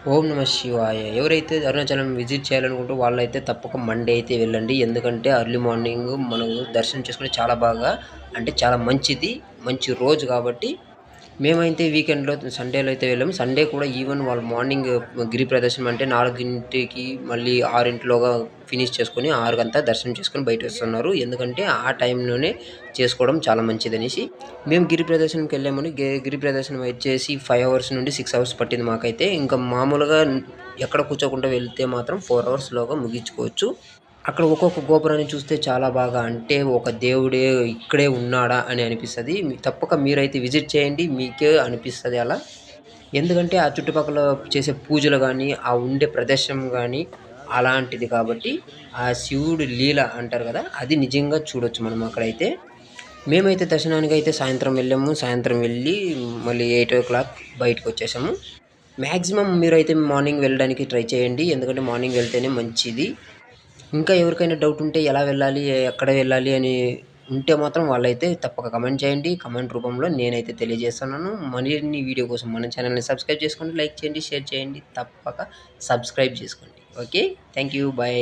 ఓం నమ శివాయ. ఎవరైతే అరుణాచలం విజిట్ చేయాలనుకుంటూ వాళ్ళైతే తప్పక మండే అయితే వెళ్ళండి. ఎందుకంటే ఎర్లీ మార్నింగ్ మనం దర్శనం చేసుకుంటే చాలా బాగా అంటే చాలా మంచిది. మంచి రోజు కాబట్టి మేమైతే వీకెండ్‌లో సండేలో అయితే వెళ్ళాము. సండే కూడా ఈవెన్ వాళ్ళు మార్నింగ్ గిరి ప్రదర్శనం అంటే 4కి మళ్ళీ 6లోగా ఫినిష్ చేసుకొని 6కంతా దర్శనం చేసుకొని బయటొస్తున్నారు. ఎందుకంటే ఆ టైంలోనే చేసుకోవడం చాలా మంచిదనేసి. మేము గిరి ప్రదర్శనంకెళ్ళామని గిరి ప్రదర్శనం వచ్చేసి 5 అవర్స్ నుండి 6 అవర్స్ పట్టింది మాకైతే. ఇంకా మామూలుగా ఎక్కడ కూర్చోకుండా వెళ్తే మాత్రం 4 అవర్స్‌లోగా ముగించుకోవచ్చు. అక్కడ ఒక్కొక్క గోపురాన్ని చూస్తే చాలా బాగా అంటే ఒక దేవుడే ఇక్కడే ఉన్నాడా అని అనిపిస్తది. తప్పక మీరైతే విజిట్ చేయండి. మీకే అనిపిస్తది అలా. ఎందుకంటే ఆ చుట్టుపక్కల చేసే పూజలు గాని, ఆ ఉండే ప్రదేశం గాని అలాంటిది కాబట్టి ఆ శివుడి లీల అంటారు గదా! అది నిజంగా చూడొచ్చు మనం అక్కడైతే. మేమైతే దర్శనానికైతే సాయంత్రం వెళ్ళాము. సాయంత్రం వెళ్ళి మళ్ళీ 8:00 బయటకొచ్చేసాము. మాక్సిమం మీరైతే మార్నింగ్ వెళ్ళడానికి ట్రై చేయండి. ఎందుకంటే మార్నింగ్ వెళ్తేనే మంచిది. ఇంకా ఎవరికైనా డౌట్ ఉంటే ఎలా వెళ్ళాలి? ఎక్కడ వెళ్ళాలి? అని ఉంటే మాత్రం వాళ్ళైతే తప్పక కమెంట్ చేయండి. కమెంట్ రూపంలో నేనైతే తెలియజేస్తున్నాను. మరిన్ని వీడియో కోసం మన ఛానెల్‌ని సబ్స్క్రైబ్ చేసుకోండి. లైక్ చేయండి, షేర్ చేయండి. తప్పక సబ్స్క్రైబ్ చేసుకోండి. ఓకే. Thank you. బై.